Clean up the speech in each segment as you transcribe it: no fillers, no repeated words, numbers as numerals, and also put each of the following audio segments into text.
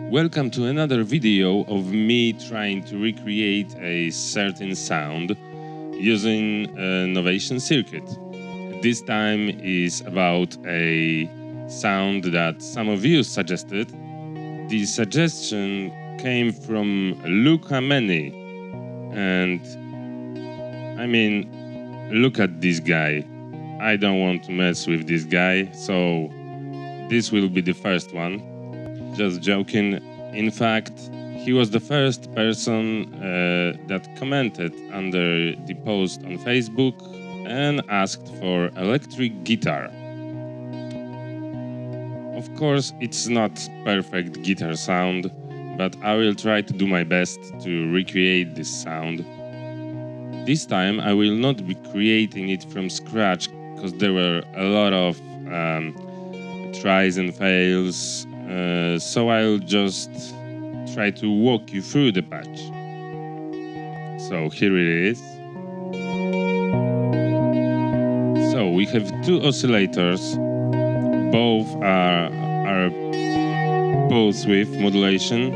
Welcome to another video of me trying to recreate a certain sound using a Novation circuit. This time is about a sound that some of you suggested. The suggestion came from Luca Meni, and I mean, look at this guy. I don't want to mess with this guy, so this will be the first one. Just joking. In fact, he was the first person that commented under the post on Facebook and asked for electric guitar. Of course, it's not perfect guitar sound, but I will try to do my best to recreate this sound. This time I will not be creating it from scratch because there were a lot of tries and fails. So I'll just try to walk you through the patch. So here it is. So we have two oscillators. Both are pulse width modulation.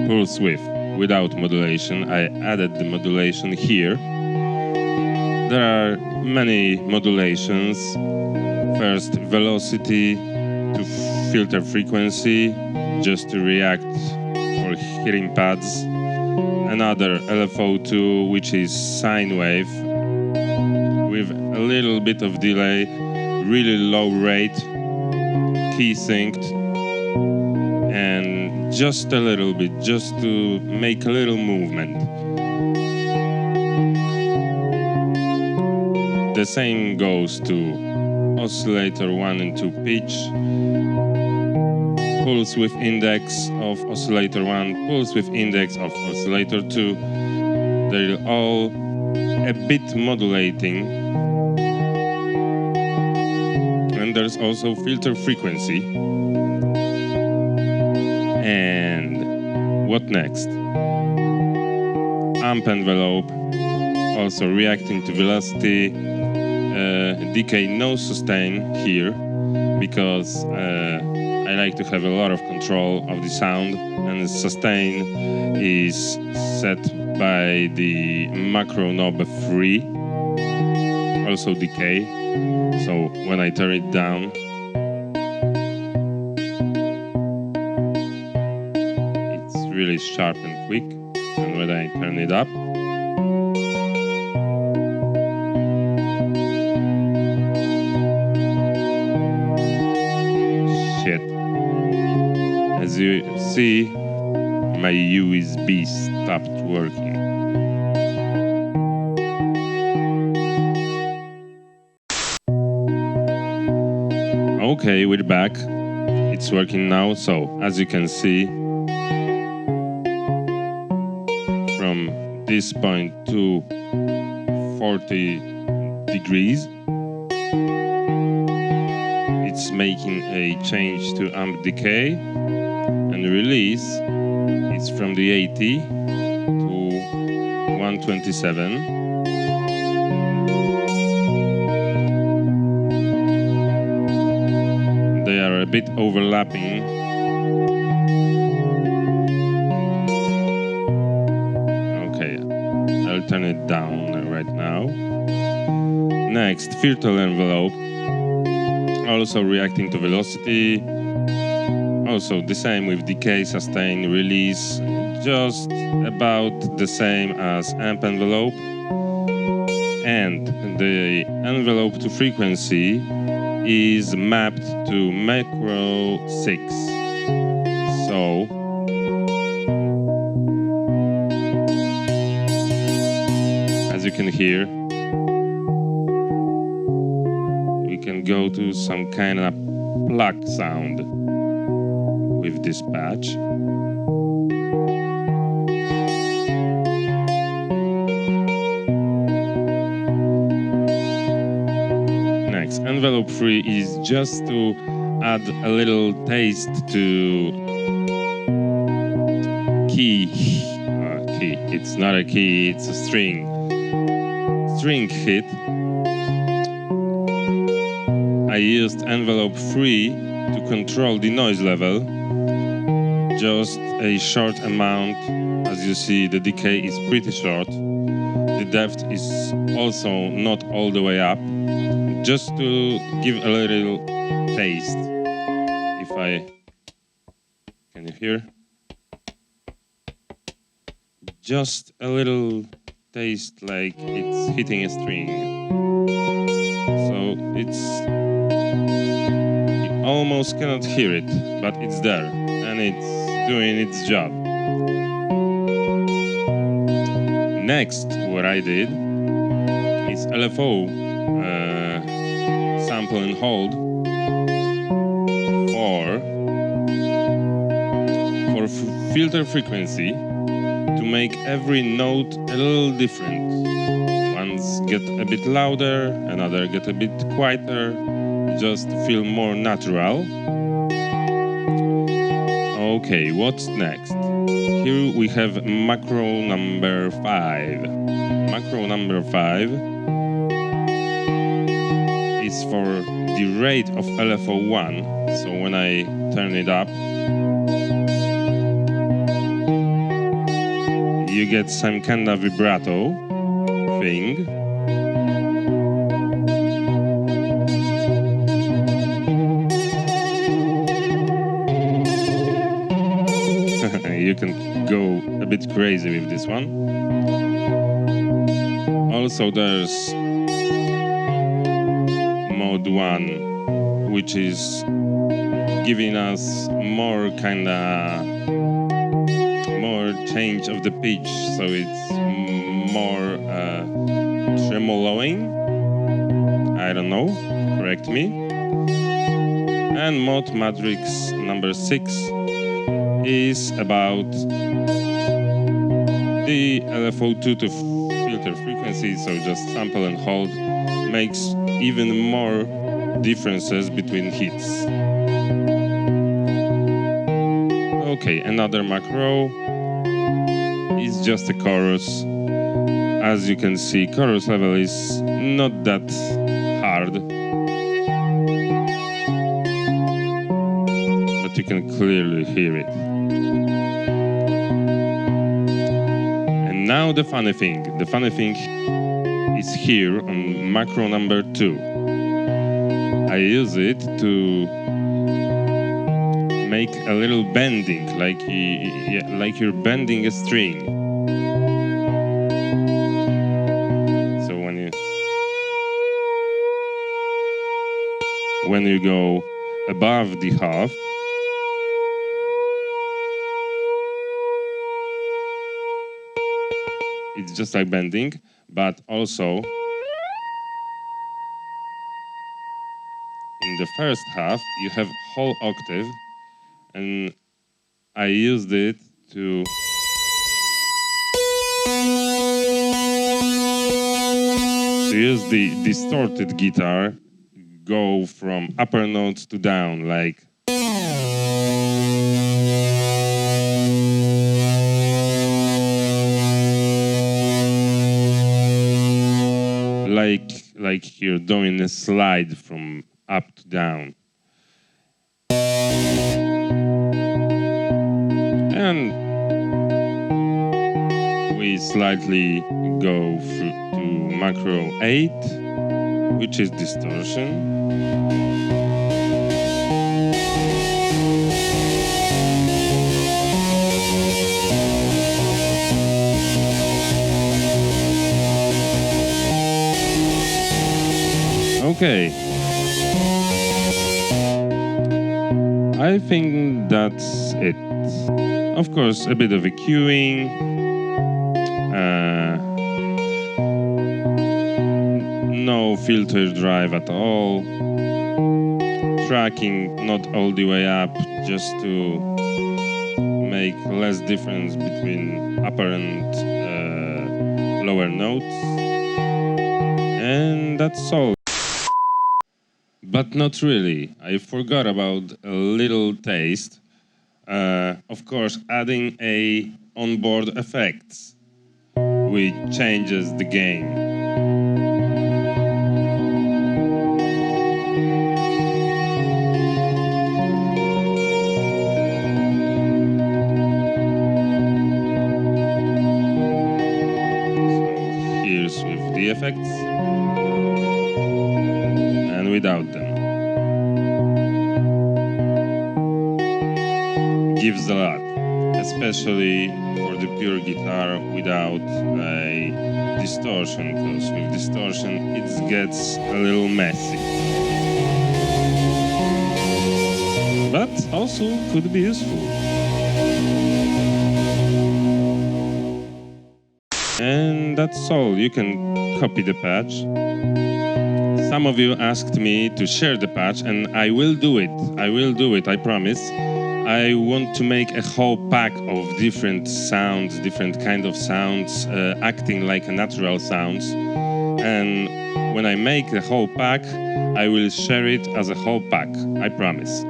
Pulse width without modulation. I added the modulation here. There are many modulations. First, velocity to filter frequency, just to react for hearing pads. Another LFO2, which is sine wave, with a little bit of delay, really low rate, key synced, and just a little bit, just to make a little movement. The same goes to oscillator 1 and 2 pitch, pulse width index of oscillator 1, pulse width index of oscillator 2. They're all a bit modulating. And there's also filter frequency. And what next? Amp envelope, also reacting to velocity. Decay, no sustain here, because I like to have a lot of control of the sound, and sustain is set by the macro knob 3, also decay, so when I turn it down, it's really sharp and quick, and when I turn it up, as you see, my USB stopped working. Okay, we're back. it's working now. So as you can see, from this point to 40 degrees, it's making a change to amp decay, and release is from the 80 to 127. They are a bit overlapping. Okay, I'll turn it down right now. Next, filter envelope, also reacting to velocity. Also the same with decay, sustain, release, just about the same as amp envelope. And the envelope to frequency is mapped to macro 6. So as you can hear, we can go to some kind of plug sound with this patch. Next, envelope 3 is just to add a little taste to key. It's not a key, it's a string hit. I used envelope 3 to control the noise level, just a short amount. As you see, the decay is pretty short. The depth is also not all the way up, just to give a little taste. Can you hear? Just a little taste, like it's hitting a string. So you almost cannot hear it, but it's there and it's doing its job. Next, what I did is LFO, sample and hold, for filter frequency, to make every note a little different. Ones get a bit louder, another get a bit quieter, just to feel more natural. Okay, what's next? Here we have macro number 5. Macro number 5 is for the rate of LFO1. So when I turn it up, you get some kind of vibrato thing. You can go a bit crazy with this one. Also there's mode 1, which is giving us more change of the pitch, so it's more tremoloing. I don't know, correct me. And mode matrix number 6 is about the LFO2 to filter frequency, so just sample and hold makes even more differences between hits. Okay, another macro is just a chorus. As you can see, chorus level is not that hard, but you can clearly hear it. And now the funny thing is here on macro number 2. I use it to make a little bending, like you're bending a string. So when you go above the half, it's just like bending, but also in the first half you have whole octave, and I used it to use the distorted guitar, go from upper notes to down, like here, doing a slide from up to down. And we slightly go through to macro 8, which is distortion. Okay. I think that's it. Of course, a bit of EQing. No filter drive at all. Tracking not all the way up, just to make less difference between upper and lower notes. And that's all. But not really. I forgot about a little taste. Of course, adding a onboard effects, which changes the game. So here's with the effects and without them. Gives a lot, especially for the pure guitar without a distortion, because with distortion it gets a little messy. But also could be useful. And that's all. You can copy the patch. Some of you asked me to share the patch, and I will do it. I will do it, I promise. I want to make a whole pack of different sounds, different kind of sounds, acting like a natural sounds. And when I make the whole pack, I will share it as a whole pack, I promise.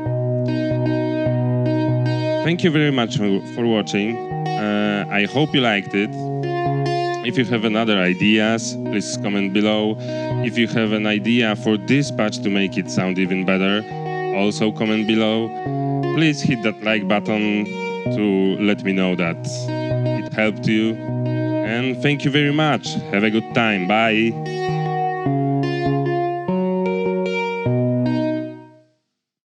Thank you very much for watching. I hope you liked it. If you have another ideas, please comment below. If you have an idea for this patch to make it sound even better, also comment below. Please hit that like button to let me know that it helped you. And thank you very much. Have a good time. Bye.